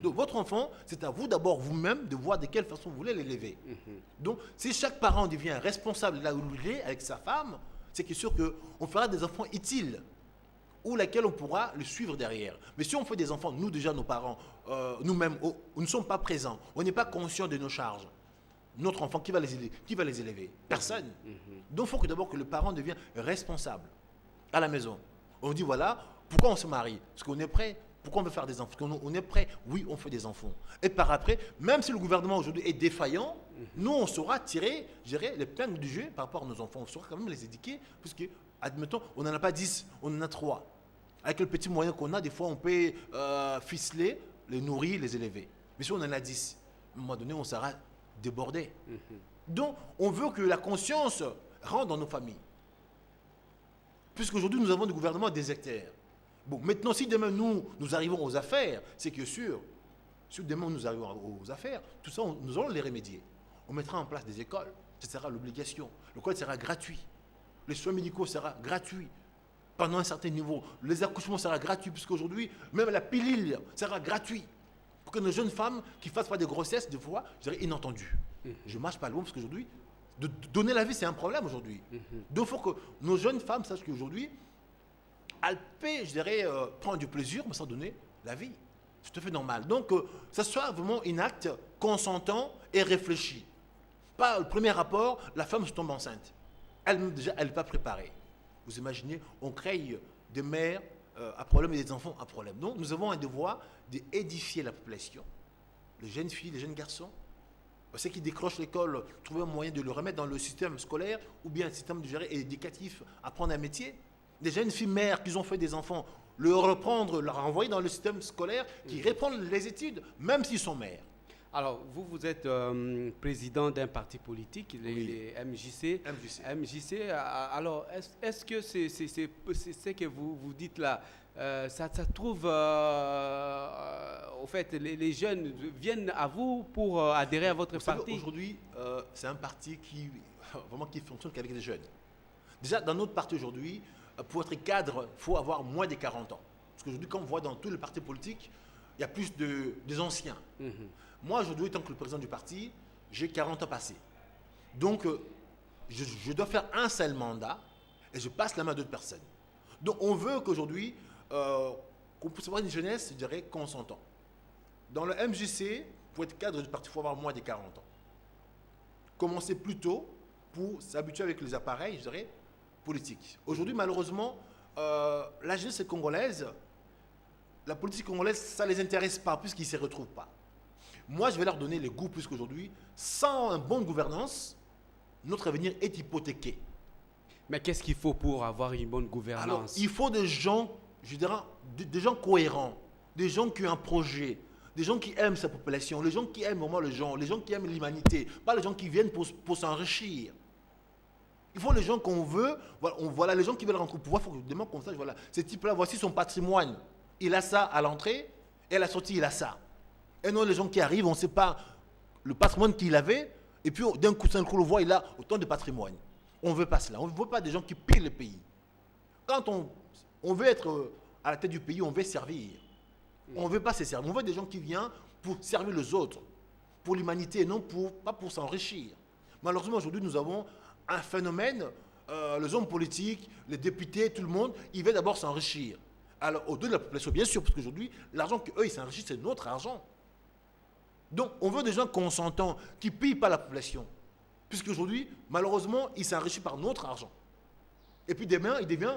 Donc votre enfant, c'est à vous d'abord vous-même de voir de quelle façon vous voulez l'élever. Donc si chaque parent devient responsable là où il est avec sa femme, c'est que sûr qu'on fera des enfants utiles ou laquelle on pourra le suivre derrière. Mais si on fait des enfants, nous déjà nos parents, nous-mêmes, nous ne sommes pas présents, on n'est pas conscient de nos charges. Notre enfant, qui va les élever? Personne. Donc il faut que d'abord que le parent devienne responsable à la maison. On dit voilà, pourquoi on se marie? Parce qu'on est prêt. Pourquoi on veut faire des enfants? Parce qu'on est prêt. Oui, on fait des enfants. Et par après, même si le gouvernement aujourd'hui est défaillant, nous, on saura tirer, gérer les peines du jeu par rapport à nos enfants. On saura quand même les éduquer, puisque, admettons, on n'en a pas 10, on en a 3. Avec le petit moyen qu'on a, des fois, on peut ficeler, les nourrir, les élever. Mais si on en a 10, à un moment donné, on sera débordé. Donc, on veut que la conscience rentre dans nos familles. Puisqu'aujourd'hui, nous avons des gouvernements déserteurs. Bon, maintenant, si demain nous arrivons aux affaires, c'est que sûr, si demain nous arrivons aux affaires, tout ça, nous allons les remédier. On mettra en place des écoles, ce sera l'obligation. L'école sera gratuit. Les soins médicaux seront gratuits. Pendant un certain niveau, les accouchements seront gratuits, puisqu'aujourd'hui, même la pilule sera gratuite. Pour que nos jeunes femmes qui ne fassent pas de grossesse, de fois, je dirais inattendues. Je ne marche pas loin, parce qu'aujourd'hui, de donner la vie, c'est un problème aujourd'hui. Donc, il faut que nos jeunes femmes sachent qu'aujourd'hui, elles peuvent, je dirais, prendre du plaisir, mais sans donner la vie. C'est tout à fait normal. Donc, ça soit vraiment un acte consentant et réfléchi. Pas le premier rapport, la femme se tombe enceinte. Elle, déjà, elle n'est pas préparée. Vous imaginez, on crée des mères à problème et des enfants à problème. Donc, nous avons un devoir d'édifier la population. Les jeunes filles, les jeunes garçons, ceux qui décrochent l'école, trouver un moyen de le remettre dans le système scolaire ou bien un système de gérer éducatif, apprendre un métier. Des jeunes filles mères qui ont fait des enfants, le reprendre, leur envoyer dans le système scolaire, qui répondent les études, même s'ils sont mères. Alors, vous êtes président d'un parti politique, les MJC. MJC. Alors, est-ce que c'est ce que vous dites là, ça trouve, au fait, les jeunes viennent à vous pour adhérer à votre parti? Aujourd'hui, c'est un parti qui fonctionne qu'avec des jeunes. Déjà, dans notre parti aujourd'hui, pour être cadre, il faut avoir moins de 40 ans. Parce qu'aujourd'hui, quand on voit dans tous les partis politiques, il y a plus des anciens. Moi, aujourd'hui, tant que le président du parti, j'ai 40 ans passés. Donc, je dois faire un seul mandat et je passe la main à d'autres personnes. Donc, on veut qu'aujourd'hui, qu'on puisse avoir une jeunesse, je dirais, consentant. Dans le MJC, pour être cadre du parti, il faut avoir moins de 40 ans. Commencer plus tôt pour s'habituer avec les appareils, je dirais, politiques. Aujourd'hui, malheureusement, la jeunesse congolaise, la politique congolaise, ça ne les intéresse pas puisqu'ils ne s'y retrouvent pas. Moi, je vais leur donner le goût puisqu'aujourd'hui, sans une bonne gouvernance, notre avenir est hypothéqué. Mais qu'est-ce qu'il faut pour avoir une bonne gouvernance? Alors, il faut des gens, je dirais, des gens cohérents, des gens qui ont un projet, des gens qui aiment sa population, les gens qui aiment vraiment les gens qui aiment l'humanité, pas les gens qui viennent pour s'enrichir. Il faut les gens qu'on veut, voilà, les gens qui veulent rentrer au pouvoir, il faut que demain qu'on sache, voilà, ce type-là, voici son patrimoine. Il a ça à l'entrée, et à la sortie, il a ça. Et non, les gens qui arrivent, on ne sait pas le patrimoine qu'il avait, et puis d'un coup, on le voit, il a autant de patrimoine. On ne veut pas cela. On ne veut pas des gens qui pillent le pays. Quand on veut être à la tête du pays, on veut servir. On ne veut pas se servir. On veut des gens qui viennent pour servir les autres, pour l'humanité, et non pas pour s'enrichir. Malheureusement, aujourd'hui, nous avons un phénomène, les hommes politiques, les députés, tout le monde, ils veulent d'abord s'enrichir. Alors, au-delà de la population, bien sûr, parce qu'aujourd'hui, l'argent qu'eux, ils s'enrichissent, c'est notre argent. Donc, on veut des gens consentants, qui ne pillent pas la population. Puisqu'aujourd'hui, malheureusement, ils s'enrichissent par notre argent. Et puis demain, il devient